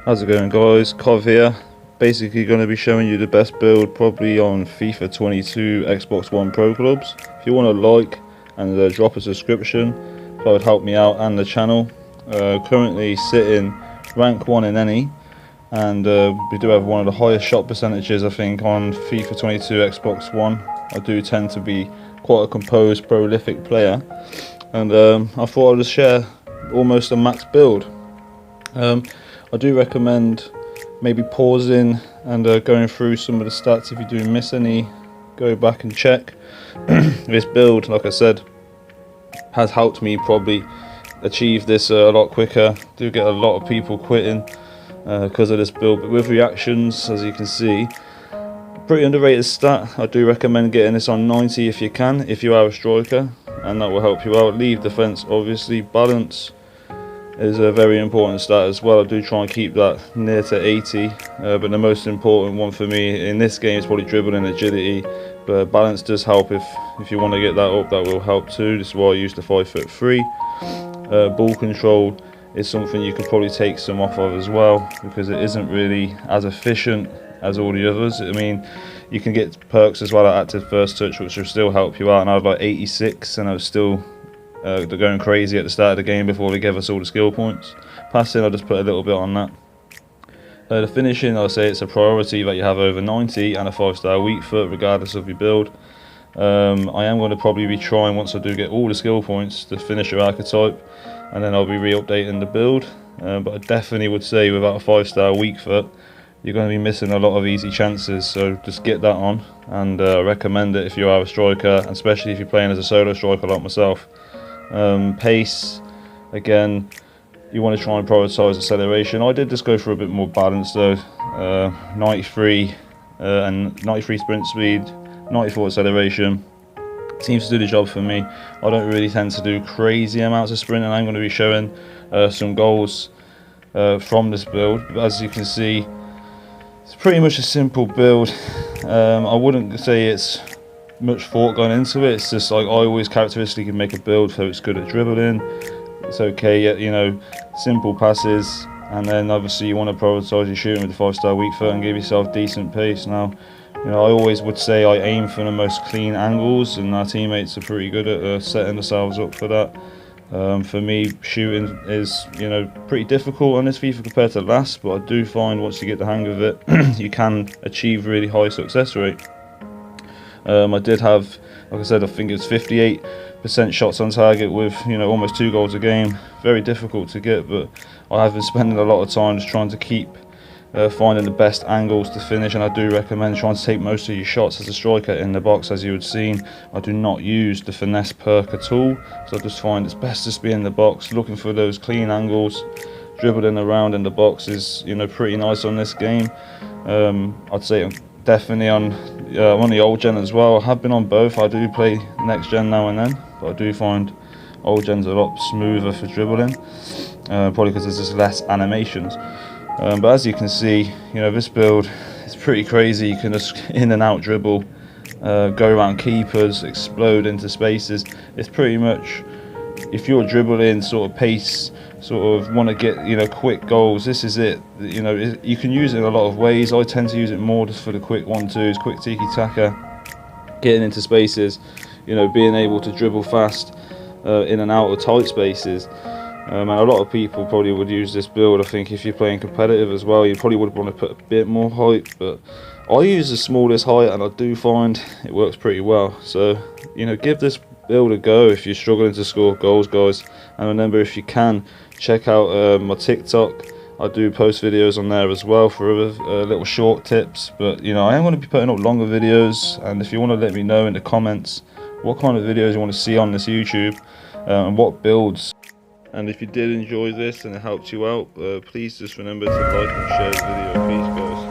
How's it going, guys? Cov here. Basically going to be showing you the best build probably on FIFA 22 Xbox One Pro Clubs. If you want to like and drop a subscription, that would help me out and the channel. Currently sitting rank 1 in any, and we do have one of the highest shot percentages I think on FIFA 22 Xbox One. I do tend to be quite a composed, prolific player, and I thought I'd just share almost a max build. I do recommend maybe pausing and going through some of the stats. If you do miss any, go back and check. This build, like I said, has helped me probably achieve this a lot quicker. Do get a lot of people quitting because of this build, but with reactions, as you can see, pretty underrated stat. I do recommend getting this on 90 if you can, if you are a striker, and that will help you out. Leave defense, obviously. Balance is a very important stat as well. I do try and keep that near to 80, but the most important one for me in this game is probably dribbling and agility, but balance does help. If you want to get that up, that will help too. This is why I use the 5'3". Ball control is something you could probably take some off of as well, because it isn't really as efficient as all the others. I mean, you can get perks as well at active first touch, which will still help you out, and I had like 86 and I was still they're going crazy at the start of the game before they gave us all the skill points. Passing, I'll just put a little bit on that. The finishing, I'll say it's a priority that you have over 90 and a 5-star weak foot regardless of your build. I am going to probably be trying, once I do get all the skill points, to finish your Archetype, and then I'll be re-updating the build. But I definitely would say without a 5-star weak foot, you're going to be missing a lot of easy chances, so just get that on, and I recommend it if you are a striker, especially if you're playing as a solo striker like myself. Pace, again, you want to try and prioritise acceleration. I did just go for a bit more balance though. 93 and 93 sprint speed, 94 acceleration seems to do the job for me. I don't really tend to do crazy amounts of sprint, and I'm going to be showing some goals from this build. But as you can see, it's pretty much a simple build. I wouldn't say it's much thought going into it. It's just like I always characteristically make a build so it's good at dribbling, it's okay, you know, simple passes, and then obviously you want to prioritise your shooting with the 5-star weak foot and give yourself decent pace. Now, you know, I always would say I aim for the most clean angles, and our teammates are pretty good at setting themselves up for that. For me, shooting is, you know, pretty difficult on this FIFA compared to last, but I do find once you get the hang of it, you can achieve really high success rate. I did have, like I said, I think it's 58% shots on target with, you know, almost 2 goals a game. Very difficult to get, but I have been spending a lot of time just trying to keep finding the best angles to finish, and I do recommend trying to take most of your shots as a striker in the box. As you would seen, I do not use the finesse perk at all, so I just find it's best to be in the box, looking for those clean angles. Dribbling around in the box is, you know, pretty nice on this game. I'd say I'm definitely on the old gen as well. I have been on both. I do play next gen now and then, but I do find old gen's a lot smoother for dribbling, probably because there's just less animations. But as you can see, you know, this build is pretty crazy. You can just in and out dribble, go around keepers, explode into spaces. It's pretty much, if you're dribbling sort of pace, sort of want to get, you know, quick goals, this is it. You know, you can use it in a lot of ways. I tend to use it more just for the quick 1-2s, quick tiki-taka, getting into spaces, you know, being able to dribble fast in and out of tight spaces. And a lot of people probably would use this build. I think if you're playing competitive as well, you probably would want to put a bit more height, but I use the smallest height and I do find it works pretty well. So, you know, give this build a go if you're struggling to score goals, guys. And remember, if you can, check out my TikTok. I do post videos on there as well for other little short tips, but you know, I am going to be putting up longer videos, and if you want to let me know in the comments what kind of videos you want to see on this YouTube and what builds. And if you did enjoy this and it helped you out, please just remember to like and share the video. Peace, guys.